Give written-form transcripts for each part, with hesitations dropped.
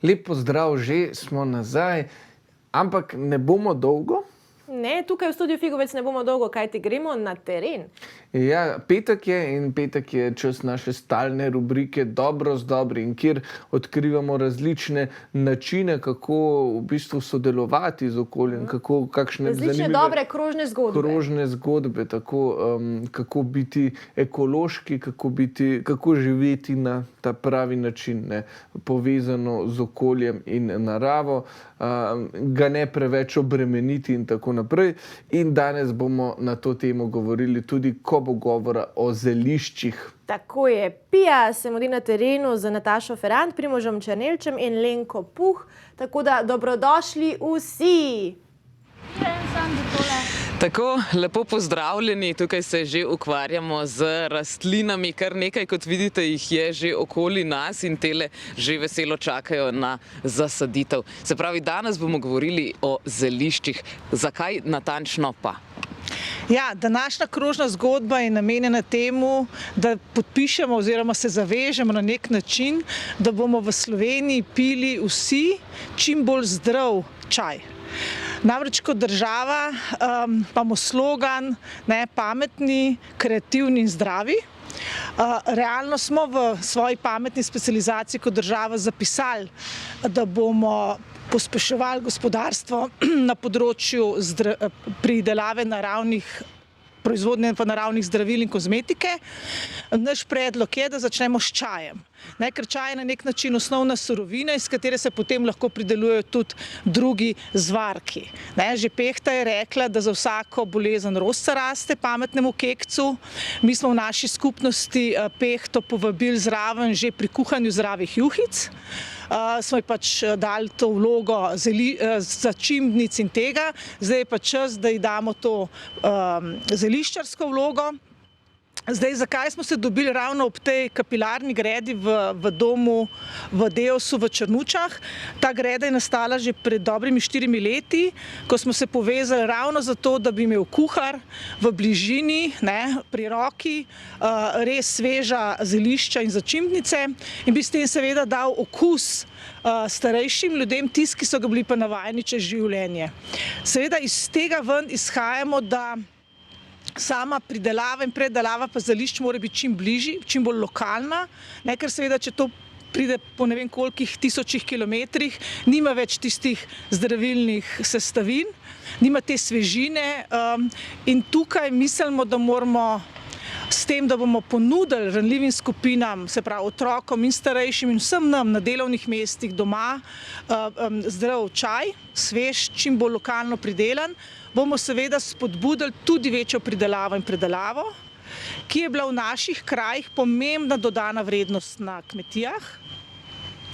Lep pozdrav, že smo nazaj, ampak ne bomo dolgo. Ne, tukaj v studiu Figovec ne bomo dolgo, kajti gremo na teren. Ja, petek je in petek je čas naše stalne rubrike Dobro z dobrim, kjer odkrivamo različne načine, kako v bistvu sodelovati z okoljem, kakšne Različne dobre krožne zgodbe. Krožne zgodbe, tako, kako biti ekološki, kako živeti na ta pravi način, ne, povezano z okoljem in naravo, ga ne preveč obremeniti in tako naprej. In danes bomo na to temo govorili tudi, ko bo govora o zeliščih. Tako je. Pija se mudi na terenu z Natašo Ferrant, Primožem Černelčem in Lenko Puh. Tako da dobrodošli vsi! Tako, lepo pozdravljeni. Tukaj se že ukvarjamo z rastlinami. Kar nekaj, kot vidite, jih je že okoli nas in tele že veselo čakajo na zasaditev. Se pravi, danes bomo govorili o zeliščih. Zakaj natančno pa? Ja, današnja krožna zgodba je namenjena temu, da podpišemo oziroma se zavežemo na nek način, da bomo v Sloveniji pili vsi čim bolj zdrav čaj. Namreč kot država imamo slogan, pametni, kreativni in zdravi. Realno smo v svoji pametni specializaciji kot država zapisali, da bomo pospeševali gospodarstvo na področju pridelave naravnih proizvodnje pa naravnih zdravil in kozmetike. Naš predlog je, da začnemo s čajem. Ker čaj je na nek način osnovna surovina, iz katere se potem lahko pridelujejo tudi drugi zvarki. Že Pehta je rekla, da za vsako bolezen rožica raste pametnemu kekcu. Mi smo v naši skupnosti Pehto povabili zraven že pri kuhanju zdravih juhic. Smo ji pač dali to vlogo začimbnic in tega. Zdaj je pa čas, da ji damo to zeliščarsko vlogo. Zdaj, zakaj smo se dobili ravno ob tej kapilarni gredi v domu v Deosu v Črnučah? Ta greda je nastala že pred dobrimi 4 leti, ko smo se povezali ravno zato, da bi imel kuhar v bližini, pri roki, res sveža zelišča in začimbnice in bi s tem seveda dal okus starejšim ljudem, tisti, ki so ga bili pa navajeni čez življenje. Seveda iz tega ven izhajamo, da sama pridelava in predelava pa zelišč mora biti čim bližji, čim bolj lokalna, ker seveda, če to pride po ne vem kolikih tisočih kilometrih, nima več tistih zdravilnih sestavin, nima te svežine in tukaj mislimo, da moramo s tem, da bomo ponudili ranljivim skupinam, se pravi otrokom in starejšim in vsem nam na delovnih mestih doma zdrav čaj, svež, čim bolj lokalno pridelan, bomo seveda spodbudili tudi večjo pridelavo in predelavo, ki je bila v naših krajih pomembna dodana vrednost na kmetijah.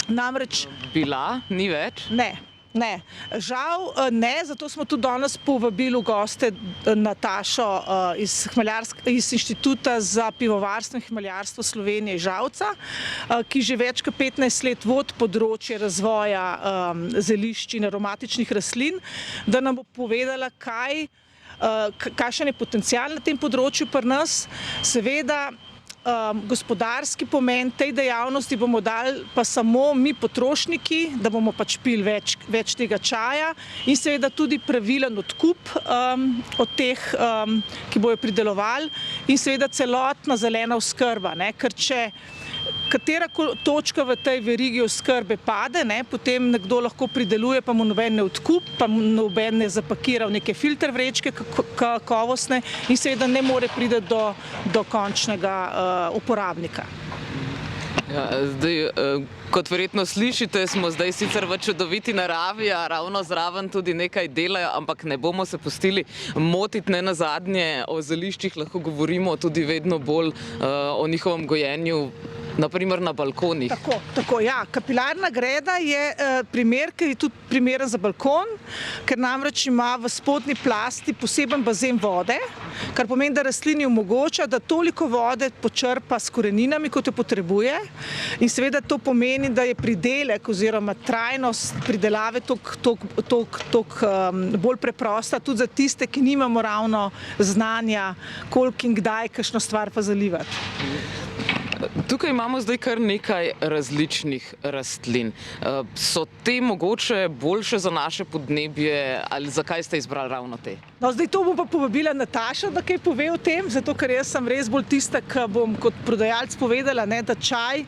Namreč Bila, ni več? Ne. Žal ne, zato smo tudi danes povabili v goste Natašo iz Inštituta za pivovarstvo in hmeljarstvo Slovenije iz Žalca, ki že več kot 15 let vodi področje razvoja zelišč in aromatičnih rastlin, da nam bo povedala, kakšen je potencial na tem področju pri nas. Seveda, gospodarski pomen tej dejavnosti bomo dali pa samo mi potrošniki, da bomo pač pili več tega čaja in seveda tudi pravilen odkup od teh, ki bojo pridelovali in seveda celotna zelena oskrba, ker če katera točka v tej verigi oskrbe pade, potem nekdo lahko prideluje, pa mu noben ne odkup, pa mu noben ne zapakira v neke filter vrečke kakovostne in seveda ne more priti do končnega uporabnika. Ja, zdaj, kot verjetno slišite, smo zdaj sicer v čudoviti naravi, a ravno zraven tudi nekaj delajo, ampak ne bomo se pustili motiti, ne nazadnje o zeliščih lahko govorimo tudi vedno bolj o njihovem gojenju, naprimer na balkonih. Tako, ja. Kapilarna greda je primer, ker je tudi primeren za balkon, ker namreč ima v spodnji plasti poseben bazen vode, kar pomeni, da rastlini omogoča, da toliko vode počrpa s koreninami, kot jo potrebuje. In seveda to pomeni, da je pridelek oziroma trajnost pridelave toliko bolj preprosta, tudi za tiste, ki nimamo ravno znanja, koliko in kdaj kakšno stvar pa zalivati. Tukaj imamo zdaj kar nekaj različnih rastlin. So te mogoče boljše za naše podnebje ali zakaj ste izbrali ravno te? No, zdaj to bom pa povabila Natašo, da kaj pove o tem, zato ker jaz sem res bolj tista, ki bom kot prodajalec povedala, ne, da čaj,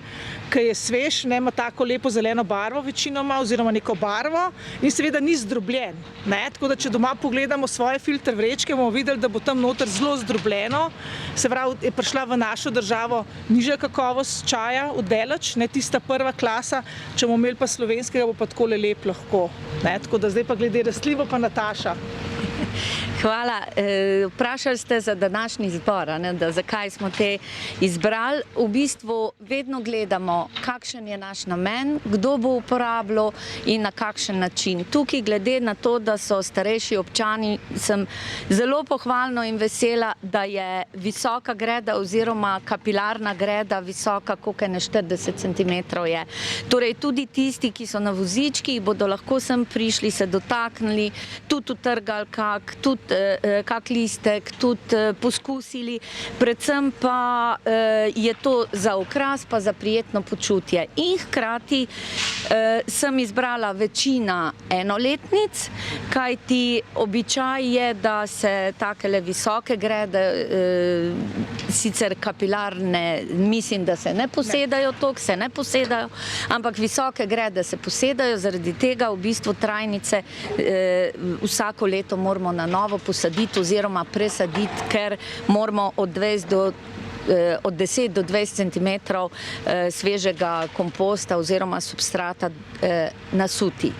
ki je svež, ne, ima tako lepo zeleno barvo večinoma oziroma neko barvo in seveda ni zdrobljen. Ne, tako da če doma pogledamo svoje filter vrečke, bomo videli, da bo tam noter zelo zdrobljeno. Se pravi, je prišla v našo državo nižja kakovost čaja oddaleč, ne tista prva klasa, če bomo imeli pa slovenskega, bo pa takole lep lahko. Ne, tako da zdaj pa glede rastlin bo pa Nataša. Hvala. Vprašali ste za današnji zbor, da zakaj smo te izbrali. V bistvu vedno gledamo, kakšen je naš namen, kdo bo uporabljal in na kakšen način. Tukaj, glede na to, da so starejši občani, sem zelo pohvalno in vesela, da je visoka greda oziroma kapilarna greda visoka, koliko je 40 cm je. Torej tudi tisti, ki so na vozičkih, bodo lahko sem prišli, se dotaknili, tudi utrgali kak listek, tudi poskusili. Predvsem pa je to za okras, pa za prijetno počutje. In hkrati sem izbrala večina enoletnic, kajti običaj je, da se takele visoke grede, sicer kapilarne, mislim, da se ne posedajo toliko, se ne posedajo, ampak visoke grede se posedajo, zaradi tega v bistvu trajnice vsako leto moramo na novo posaditi oziroma presaditi, ker moramo od 10 do 20 cm svežega komposta oziroma substrata nasuti.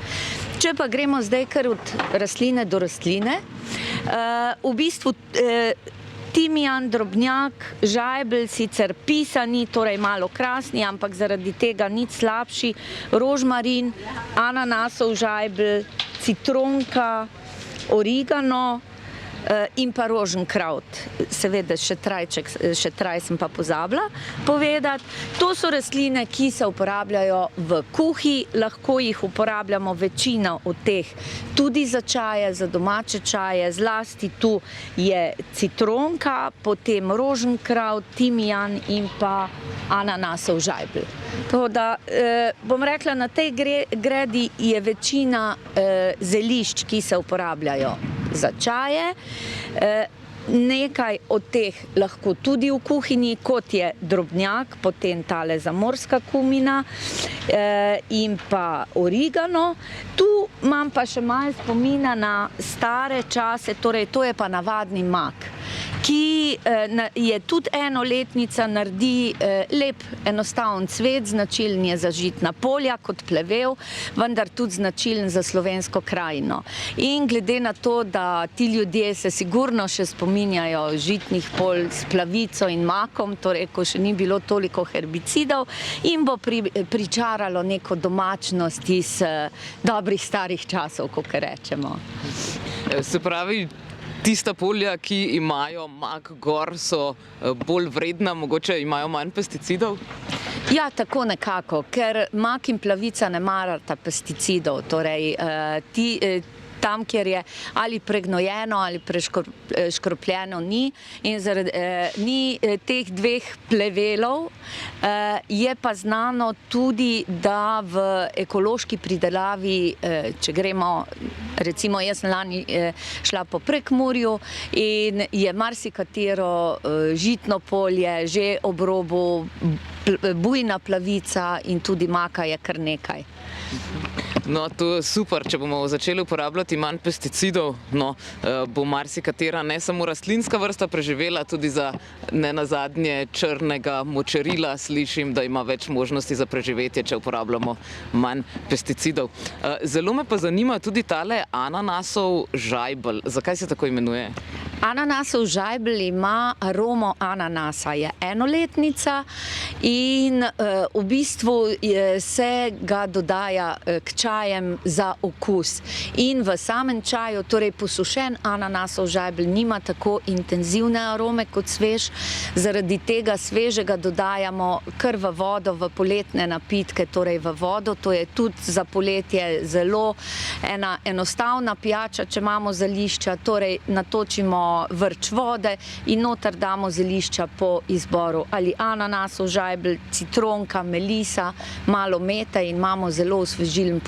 Če pa gremo zdaj kar od rastline do rastline, v bistvu timijan, drobnjak, žajbelj, sicer pisani, torej malo krasni, ampak zaradi tega nič slabši, rožmarin, ananasov žajbelj, citronka, origano in pa roženkraut. Seveda še traj sem pa pozabila povedati. To so rastline, ki se uporabljajo v kuhi, lahko jih uporabljamo večina od teh tudi za čaje, za domače čaje, zlasti tu je citronka, potem roženkraut, timijan in pa ananasov žajbelj. Tako da bom rekla, na tej gredi je večina zelišč, ki se uporabljajo za čaje. Nekaj od teh lahko tudi v kuhinji, kot je drobnjak, potem tale zamorska kumina in pa origano. Tu imam pa še malo spomina na stare čase, torej to je pa navadni mak, ki je tudi enoletnica, naredi lep, enostaven cvet, značilen je za žitna polja kot plevel, vendar tudi značilen za slovensko krajino. In glede na to, da ti ljudje se sigurno še spominjajo žitnih polj s plavico in makom, torej ko še ni bilo toliko herbicidov, in bo pričaralo neko domačnost iz dobrih starih časov, kakor rečemo. Se pravi, tista polja, ki imajo mak gor, so bolj vredna, mogoče imajo manj pesticidov? Ja, tako nekako, ker mak in plavica ne marata pesticidov, torej tam, kjer je ali pregnojeno ali preškropljeno ni, in ni teh dveh plevelov, je pa znano tudi, da v ekološki pridelavi, če gremo, recimo jaz sem lani šla po Prekmurju in je marsikatero žitno polje že ob robu, bujna plavica in tudi maka je kar nekaj. No, to je super, če bomo začeli uporabljati manj pesticidov, no, bo marsikatera ne samo rastlinska vrsta preživela, tudi za nenazadnje črnega močerila slišim, da ima več možnosti za preživetje, če uporabljamo manj pesticidov. Zelo me pa zanima tudi tale ananasov žajbelj. Zakaj se tako imenuje? Ananasov žajbelj ima aromo ananasa, je enoletnica in v bistvu se ga dodaja k čajem za okus. In v samem čaju, torej posušen ananasov žajbelj nima tako intenzivne arome kot svež, zaradi tega svežega dodajamo kar v vodo, v poletne napitke, torej v vodo. To je tudi za poletje zelo ena enostavna pijača, če imamo zelišča, torej natočimo damo vrč vode in noter damo zelišča po izboru. Ali ananasov žajbelj, citronka, melisa, malo mete in imamo zelo osvežilen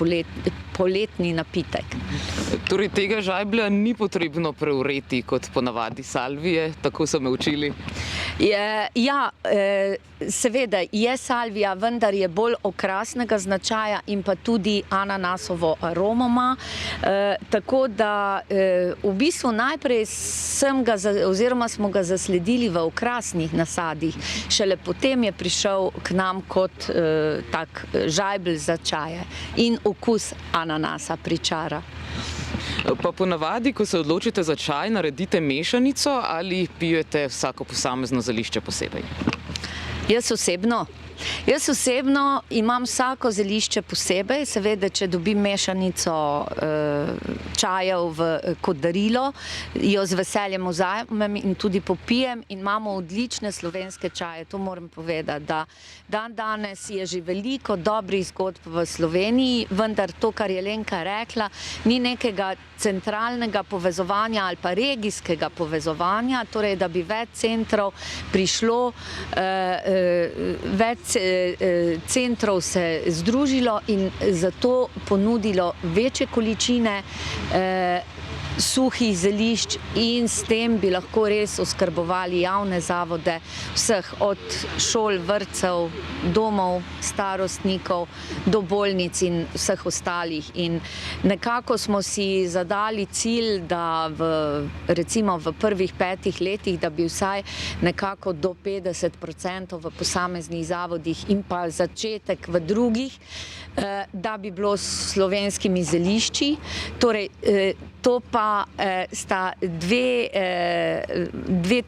poletni napitek. Torej tega žajblja ni potrebno prevreti kot ponavadi salvije, tako so me učili. Ja, seveda je salvija, vendar je bolj okrasnega značaja in pa tudi ananasovo aromo ima. Tako da v bistvu najprej smo ga zasledili v okrasnih nasadih, šele potem je prišel k nam kot tak žajbelj za čaje in okus ananasa pričara. Pa ponavadi, ko se odločite za čaj, naredite mešanico ali pijete vsako posamezno zelišče posebej? Jaz osebno imam vsako zelišče posebej, seveda, če dobim mešanico čajev kot darilo, jo z veseljem vzamem in tudi popijem in imamo odlične slovenske čaje, to moram povedati, da danes je že veliko dobrih zgodb v Sloveniji, vendar to, kar je Lenka rekla, ni nekega centralnega povezovanja ali pa regijskega povezovanja, torej da bi več centrov prišlo, več centrov se združilo in zato ponudilo večje količine suhih zelišč in s tem bi lahko res oskrbovali javne zavode vseh, od šol, vrtcev, domov, starostnikov do bolnic in vseh ostalih. In nekako smo si zadali cilj, da recimo v prvih 5 letih, da bi vsaj nekako do 50% v posameznih zavodih in pa začetek v drugih, da bi bilo s slovenskimi zelišči. Torej, to pa sta dve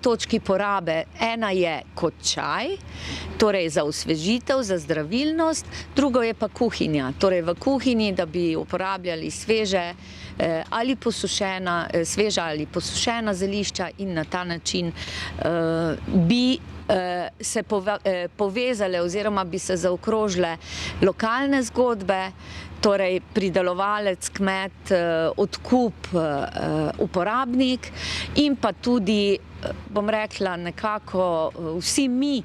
točki porabe. Ena je kot čaj, torej za osvežitev, za zdravilnost, drugo je pa kuhinja. Torej v kuhinji, da bi uporabljali sveža ali posušena zelišča in na ta način bi se povezale oziroma bi se zaokrožile lokalne zgodbe, torej pridelovalec, kmet, odkup, uporabnik in pa tudi, bom rekla, nekako vsi mi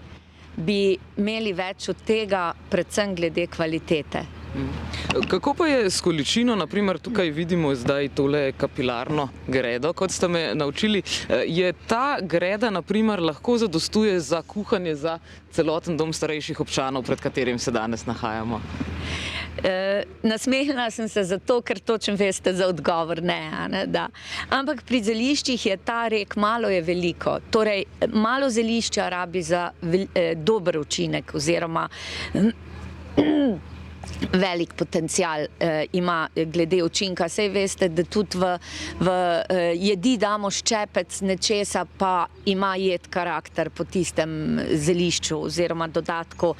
bi imeli več od tega, predvsem glede kvalitete. Kako pa je s količino, naprimer tukaj vidimo zdaj tole kapilarno gredo, kot ste me naučili, je ta greda naprimer lahko zadostuje za kuhanje za celoten dom starejših občanov, pred katerim se danes nahajamo? Nasmehnila sem se zato, ker točno veste za odgovor, ne, da. Ampak pri zeliščih je ta rek, malo je veliko. Torej, malo zelišča rabi za dober učinek oziroma velik potencial ima glede učinka. Saj veste, da tudi v jedi damo ščepec nečesa, pa ima jed karakter po tistem zelišču oziroma dodatku.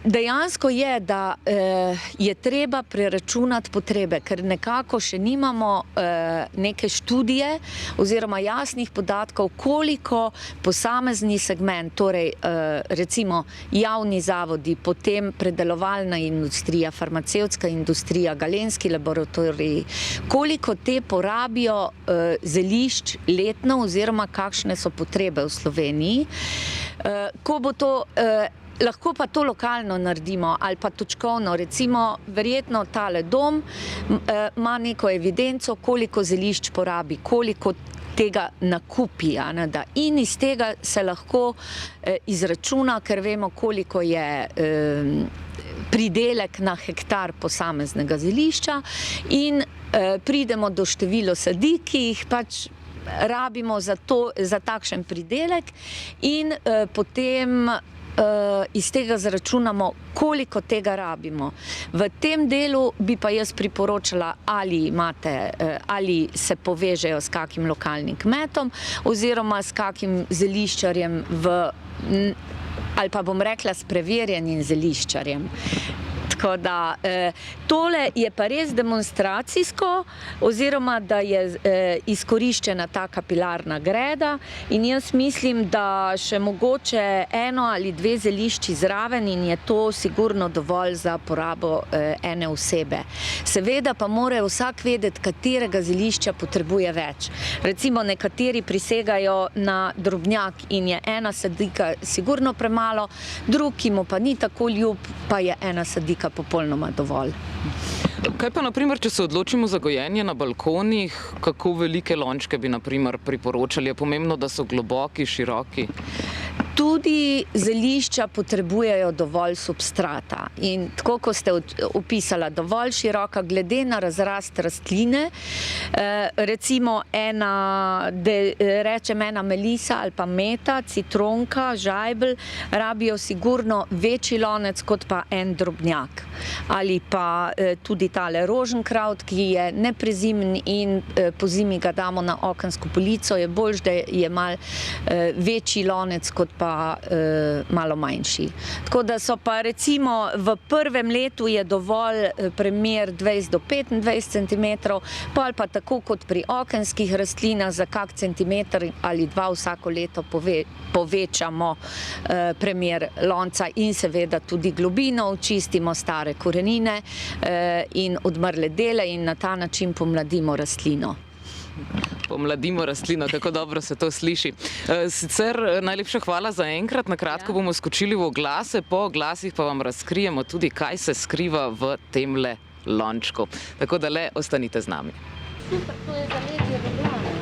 Dejansko je, da je treba preračunati potrebe, ker nekako še nimamo neke študije oziroma jasnih podatkov, koliko posamezni segment, torej recimo javni zavodi, potem predelovalna industrija, farmacevtska industrija, galenski laboratoriji, koliko te porabijo zelišč letno oziroma kakšne so potrebe v Sloveniji. Ko bo to lahko pa to lokalno naredimo ali pa točkovno, recimo verjetno tale dom ima neko evidenco, koliko zelišč porabi, koliko tega nakupi, in iz tega se lahko izračuna, ker vemo, koliko je pridelek na hektar posameznega zelišča in pridemo do število sadi, ki jih pač rabimo za takšen pridelek in potem iz tega zaračunamo, koliko tega rabimo. V tem delu bi pa jaz priporočala, ali se povežejo s kakim lokalnim kmetom oziroma s kakim zeliščarjem ali pa bom rekla s preverjenim zeliščarjem. Tako da tole je pa res demonstracijsko, oziroma da je izkoriščena ta kapilarna greda in jaz mislim, da še mogoče 1 ali 2 zelišči zraven in je to sigurno dovolj za porabo ene osebe. Seveda pa mora vsak vedeti, katerega zelišča potrebuje več. Recimo nekateri prisegajo na drobnjak in je 1 sadika sigurno premalo, drug, ki mu pa ni tako ljub, pa je 1 sadika popolnoma dovolj. Kaj pa, naprimer, če se odločimo za gojenje na balkonih, kako velike lončke bi, naprimer, priporočali? Je pomembno, da so globoki, široki? Tudi zelišča potrebujejo dovolj substrata in tako, kot ste opisala, dovolj široka glede na razrast rastline. Recimo rečem ena melisa ali pa meta, citronka, žajbelj, rabijo sigurno večji lonec kot pa en drobnjak. Ali pa tudi tale roženkraut, ki je neprezimen in po zimi ga damo na okensko polico, je boljš, da je malo večji lonec kot pa malo manjši. Tako da so pa recimo v prvem letu je dovolj premer 20 do 25 cm, pol pa tako kot pri okenskih rastlinah za kak centimeter ali 2 vsako leto povečamo premer lonca in seveda tudi globino, očistimo stare korenine in odmrle dele in na ta način pomladimo rastlino. Pomladimo rastlino, kako dobro se to sliši. Sicer najlepša hvala za enkrat, na kratko bomo skočili v oglase, po oglasih pa vam razkrijemo tudi, kaj se skriva v temle lončku. Tako da le ostanite z nami. Super, to je zaledje Ljubljane.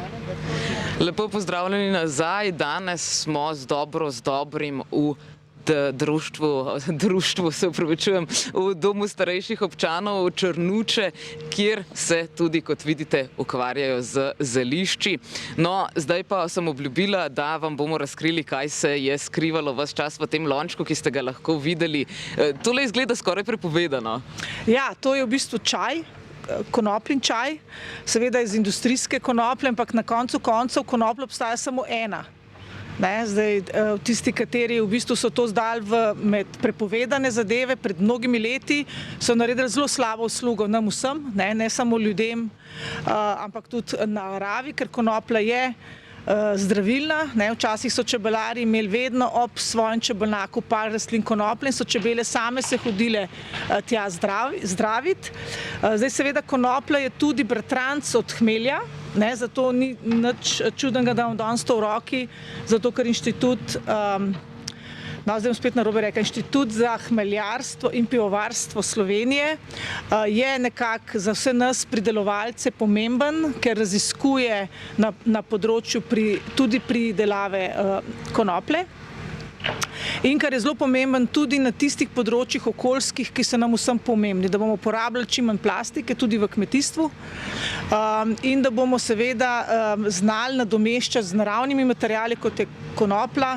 Lepo pozdravljeni nazaj, danes smo z dobrim v društvu, se upravičujem, v Domu starejših občanov Črnuče, kjer se tudi, kot vidite, ukvarjajo z zelišči. No, zdaj pa sem obljubila, da vam bomo razkrili, kaj se je skrivalo ves čas v tem lončku, ki ste ga lahko videli. Tole izgleda skoraj prepovedano. Ja, to je v bistvu čaj. Konopljin čaj, seveda iz industrijske konoplje, ampak na koncu koncev konoplja obstaja samo ena. Zdaj, tisti, kateri v bistvu so to zdali med prepovedane zadeve pred mnogimi leti, so naredili zelo slabo uslugo nam vsem, ne samo ljudem, ampak tudi naravi, ker konoplja je zdravilna. Včasih so čebelari imeli vedno ob svojem čebelnjaku par rastlin konoplje in so čebele same se hodile tja zdraviti. Zdaj, seveda, konoplja je tudi bratranec od hmelja, zato ni nič čudnega, da imam danes to v roki, zato ker inštitut, zdaj bom spet narobe rekla, Inštitut za hmeljarstvo in pivovarstvo Slovenije je nekako za vse nas pridelovalce pomemben, ker raziskuje na področju tudi pridelave konoplje. In kar je zelo pomemben tudi na tistih področjih okoljskih, ki so nam vsem pomembni, da bomo uporabljali čim manj plastike tudi v kmetijstvu in da bomo seveda znali nadomeščati z naravnimi materiali, kot je konoplja,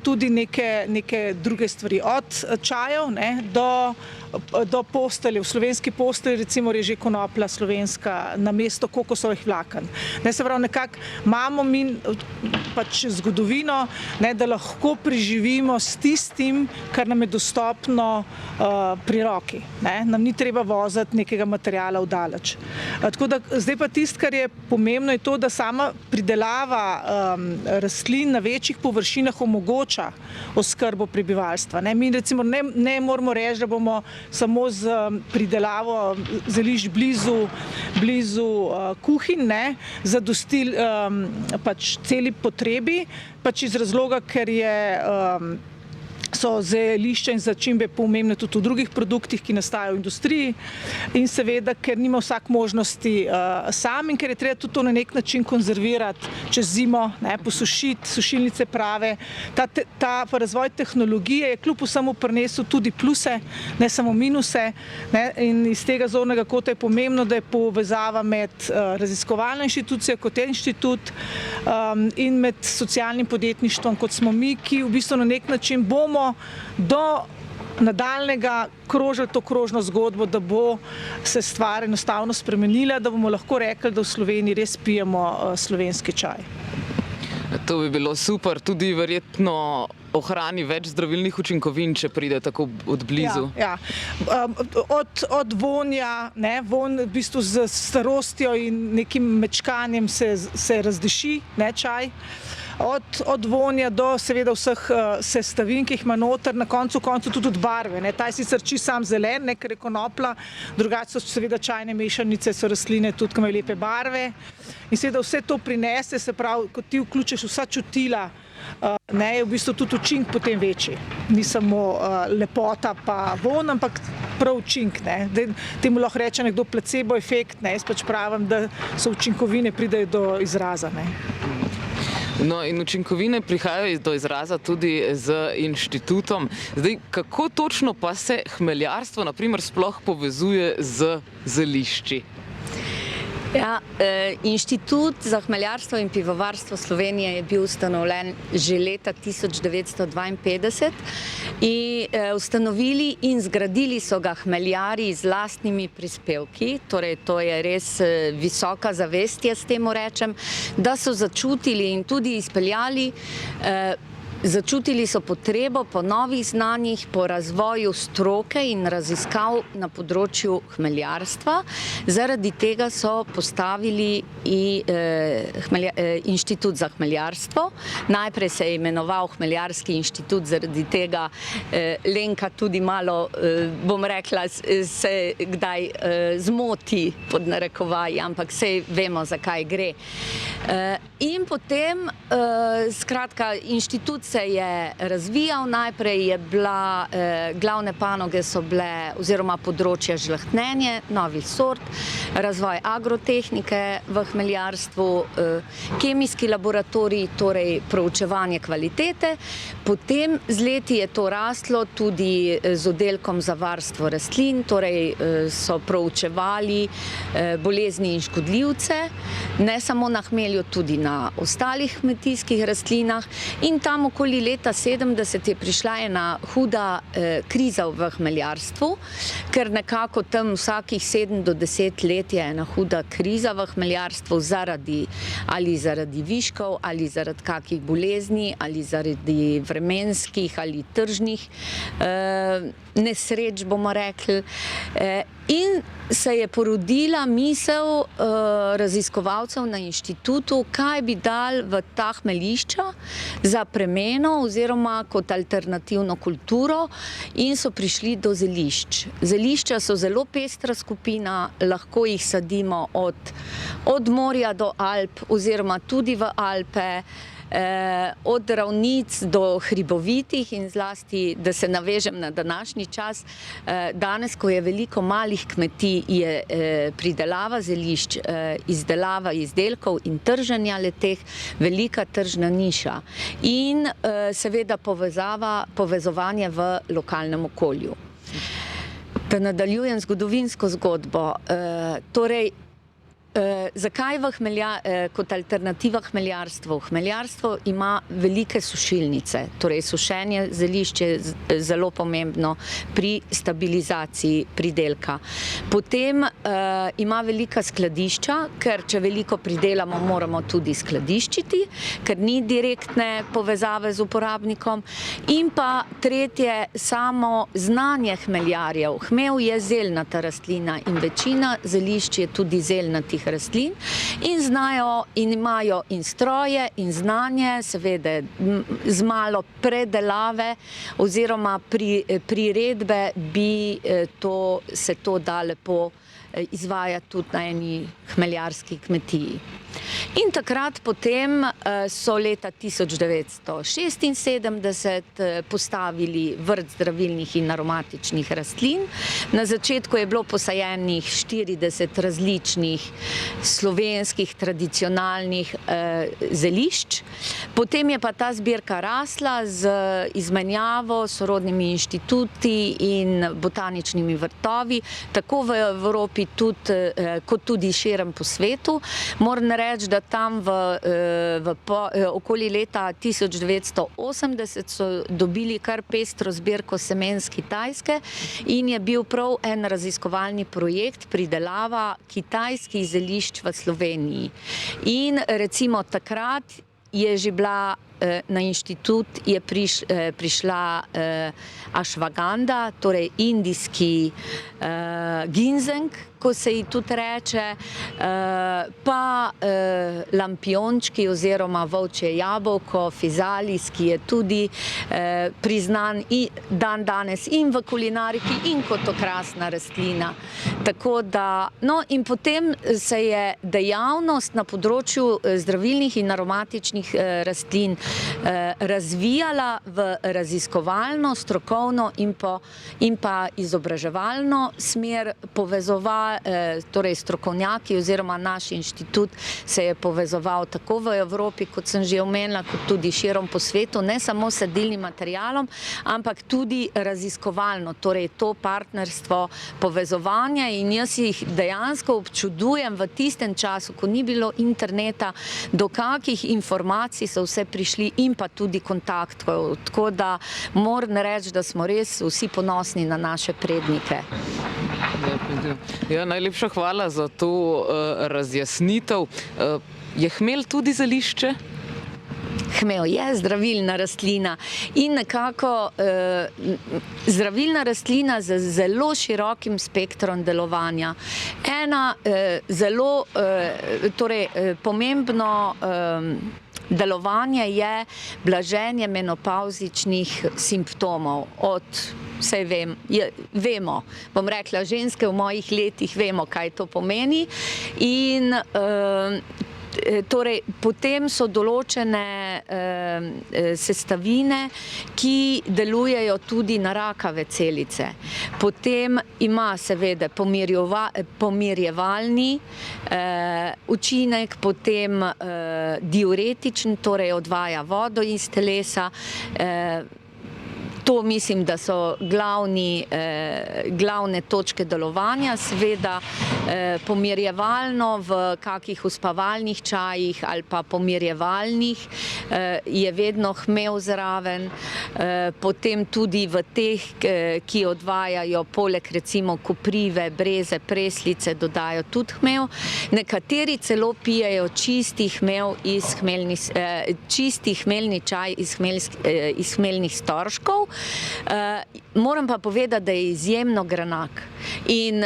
tudi neke druge stvari, od čajev do postelje. V slovenski postelji recimo je že konoplja slovenska namesto kokosovih vlaken. Se pravi, nekako imamo mi pač zgodovino, da lahko preživimo s tistim, kar nam je dostopno pri roki. Nam ni treba voziti nekega materiala vdaleč. Tako da zdaj pa tisto, kar je pomembno, je to, da sama pridelava rastlin na večjih površinah omogoča oskrbo prebivalstva. Mi recimo ne moramo reči, da bomo samo z pridelavo zelišč blizu kuhinj zadostili pač celi potrebi, pač iz razloga, ker so zelišča in začimbe pomembne tudi v drugih produktih, ki nastajajo v industriji in seveda, ker nima vsak možnosti sam in ker je treba tudi to na nek način konzervirati čez zimo, posušiti, sušilnice prave. Ta razvoj tehnologije je kljub vsemu prinesel tudi pluse, ne samo minuse, in iz tega zornega kota je pomembno, da je povezava med raziskovalno inštitucijo, kot je inštitut, in med socialnim podjetništvom, kot smo mi, ki v bistvu na nek način bomo do nadaljnega krožili to krožno zgodbo, da bo se stvar enostavno spremenila, da bomo lahko rekli, da v Sloveniji res pijemo slovenski čaj. To bi bilo super, tudi verjetno ohrani več zdravilnih učinkovin, če pride tako od blizu. Ja. Od vonja, von v bistvu z starostjo in nekim mečkanjem se razdiši, čaj. Od vonja do seveda vseh sestavin, ki jih ima noter, na koncu tudi od barve. Ta je sicer čisto sam zelen, ker je konoplja, drugače so seveda čajne mešanice, so rastline tudi, ki imajo lepe barve. In seveda vse to prinese, se pravi, ko ti vključiš vsa čutila, je v bistvu tudi učinek potem večji. Ni samo lepota pa von, ampak prav učinek. Temu lahko reče nekdo placebo efekt, jaz pač pravim, da so učinkovine pridejo do izraza. No, in učinkovine prihajajo do izraza tudi z inštitutom. Zdaj, kako točno pa se hmeljarstvo, na primer, sploh povezuje z zelišči? Ja, Inštitut za hmeljarstvo in pivovarstvo Slovenije je bil ustanovljen že leta 1952 in ustanovili in zgradili so ga hmeljarji z lastnimi prispevki, torej to je res visoka zavest, jaz temu rečem, da so začutili in tudi izpeljali Začutili so potrebo po novih znanjih, po razvoju stroke in raziskav na področju hmeljarstva. Zaradi tega so postavili Inštitut za hmeljarstvo. Najprej se je imenoval Hmeljarski inštitut, zaradi tega Lenka tudi malo, bom rekla, se kdaj zmoti pod narekovaji, ampak saj vemo, zakaj gre. In potem, skratka, inštitut se je razvijal, najprej je bila, glavne panoge so bile, oziroma področje žlahtnjenje novih sort, razvoj agrotehnike v hmeljarstvu, kemijski laboratorij, torej proučevanje kvalitete, potem z leti je to rastlo tudi z oddelkom za varstvo rastlin, torej so proučevali bolezni in škodljivce, ne samo na hmelju, tudi na ostalih kmetijskih rastlinah in tam okoli leta 70 je prišla ena huda kriza v hmeljarstvu, ker nekako tam vsakih 7 do 10 let je ena huda kriza v hmeljarstvu ali zaradi viškov, ali zaradi kakih bolezni, ali zaradi vremenskih ali tržnih nesreč, bomo rekli. In se je porodila misel raziskovalcev na inštitutu, kaj bi dali v ta hmeljišča za premeno oziroma kot alternativno kulturo in so prišli do zelišč. Zelišča so zelo pestra skupina, lahko jih sadimo od morja do Alp oziroma tudi v Alpe, od ravnic do hribovitih in zlasti, da se navežem na današnji čas, danes, ko je veliko malih kmetij, je pridelava zelišč, izdelava izdelkov in trženja le-teh velika tržna niša in seveda povezovanje v lokalnem okolju. Da nadaljujem zgodovinsko zgodbo, torej zakaj kot alternativa hmeljarstvu? Hmeljarstvo ima velike sušilnice, torej sušenje zelišč je zelo pomembno pri stabilizaciji pridelka. Potem ima velika skladišča, ker če veliko pridelamo, moramo tudi skladiščiti, ker ni direktne povezave z uporabnikom. In pa tretje, samo znanje hmeljarjev. Hmel je zelnata rastlina in večina zelišč je tudi zelnatih rastlin in znajo in imajo in stroje in znanje, seveda z malo predelave oziroma priredbe bi se to da lepo izvajati tudi na eni hmeljarski kmetiji. In takrat potem so leta 1976 postavili vrt zdravilnih in aromatičnih rastlin. Na začetku je bilo posajenih 40 različnih slovenskih tradicionalnih zelišč. Potem je pa ta zbirka rasla z izmenjavo s sorodnimi inštituti in botaničnimi vrtovi, tako v Evropi kot tudi širom po svetu. Moram reči, da tam okoli leta 1980 so dobili kar pestro zbirko semen z Kitajske in je bil prav en raziskovalni projekt pridelava kitajskih zelišč v Sloveniji. In recimo takrat je že bila na inštitut je prišla ašvaganda, torej indijski ginseng, ko se ji tudi reče, pa lampiončki oziroma volčje jabolko, fizalis, ki je tudi priznan dan danes in v kulinariki in kot okrasna rastlina. Tako da, no in potem se je dejavnost na področju zdravilnih in aromatičnih rastlin razvijala v raziskovalno, strokovno in pa izobraževalno smer, torej strokovnjaki oziroma naš inštitut se je povezoval tako v Evropi, kot sem že omenila, kot tudi širom po svetu, ne samo s sadilnim materialom, ampak tudi raziskovalno, torej to partnerstvo povezovanja, in jaz jih dejansko občudujem v tistem času, ko ni bilo interneta, do kakih informacij so vse prišli in pa tudi kontaktov. Tako da moram reči, da smo res vsi ponosni na naše prednike. Ja, najlepša hvala za to razjasnitev. Je hmelj tudi zelišče? Hmelj je zdravilna rastlina in nekako zdravilna rastlina z zelo širokim spektrom delovanja. Ena zelo pomembno delovanje je blaženje menopavzičnih simptomov. Saj vemo, bom rekla, ženske v mojih letih vemo, kaj to pomeni, in torej potem so določene sestavine, ki delujejo tudi na rakave celice. Potem ima seveda pomirjevalni učinek, potem diuretičen, torej odvaja vodo iz telesa. To mislim, da so glavne točke delovanja. Seveda pomirjevalno v kakih uspavalnih čajih ali pa pomirjevalnih je vedno hmelj zraven. Potem tudi v teh, ki odvajajo poleg recimo koprive, breze, preslice, dodajo tudi hmelj. Nekateri celo pijejo čisti hmeljni čaj iz hmeljnih storžkov. Moram pa povedati, da je izjemno granak. In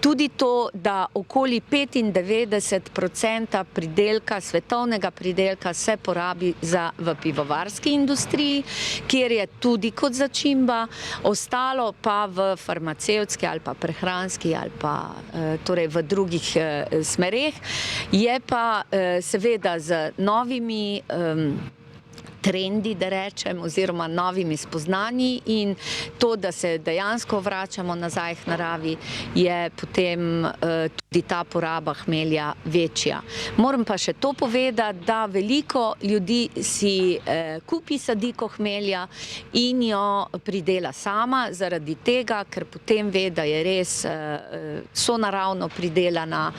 tudi to, da okoli 95% pridelka, svetovnega pridelka se porabi v pivovarski industriji, kjer je tudi kot začimba, ostalo pa v farmacevtski ali pa prehranski ali pa torej v drugih smereh. Je pa seveda z novimi trendi, da rečem, oziroma novimi spoznanji, in to, da se dejansko vračamo nazaj k naravi, je potem tudi ta poraba hmelja večja. Moram pa še to povedati, da veliko ljudi si kupi sadiko hmelja in jo pridela sama, zaradi tega, ker potem ve, da je res sonaravno pridelana,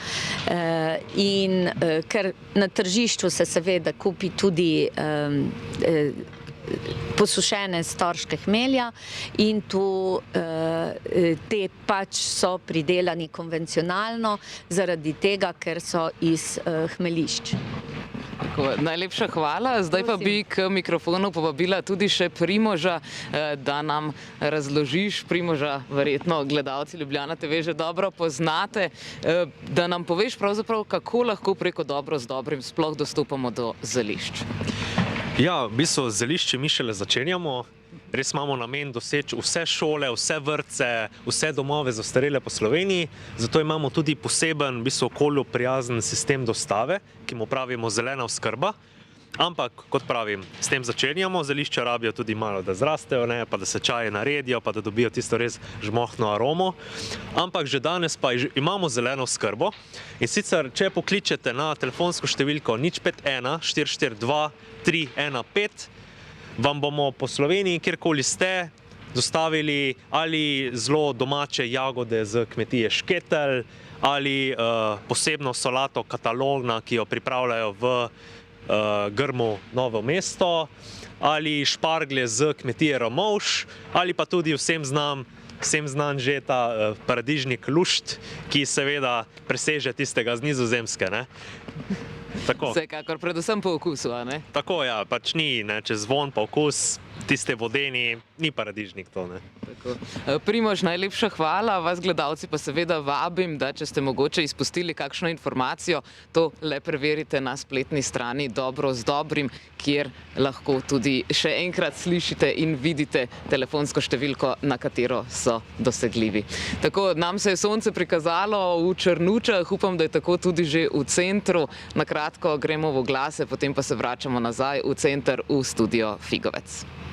in ker na tržišču se seveda kupi tudi posušene storžke hmelja, in tu te pač so pridelani konvencionalno, zaradi tega, ker so iz hmeljišč. Najlepša hvala. Zdaj pa bi k mikrofonu povabila tudi še Primoža, da nam razložiš. Primoža verjetno gledalci Ljubljana TV že dobro poznate, da nam poveš pravzaprav, kako lahko preko Dobro z dobrim sploh dostopamo do zelišč. Ja, v bistvu z zelišči mi šele začenjamo. Res imamo namen doseči vse šole, vse vrtce, vse domove za ostarele po Sloveniji. Zato imamo tudi poseben, v bistvu okolju prijazen sistem dostave, ki mu pravimo zelena oskrba. Ampak, kot pravim, s tem začenjamo. Zelišča rabijo tudi malo, da zrastejo, pa da se čaje naredijo, pa da dobijo tisto res žmohtno aromo. Ampak že danes pa imamo zeleno oskrbo. In sicer, če pokličete na telefonsko številko 051 442 315, vam bomo po Sloveniji, kjerkoli ste, dostavili ali zelo domače jagode z kmetije Šketelj, ali posebno solato katalogna, ki jo pripravljajo v Grmu Novo mesto, ali šparglje z kmetije Ramovš, ali pa tudi vsem znan že ta paradižnik lušt, ki seveda preseže tistega z Nizozemske. Tako. Vsekakor, predvsem po okusu, a ne? Tako, ja, pač ni, ne, čez zvon pa okus, tiste vodeni, ni paradižnik to, ne. Tako. Primož, najlepša hvala, vas gledalci pa seveda vabim, da če ste mogoče izpustili kakšno informacijo, to le preverite na spletni strani Dobro z dobrim, kjer lahko tudi še enkrat slišite in vidite telefonsko številko, na katero so dosegljivi. Tako, nam se je sonce prikazalo v Črnučah, upam, da je tako tudi že v centru. Na kratko gremo v oglase, potem pa se vračamo nazaj v center v studio Figovec.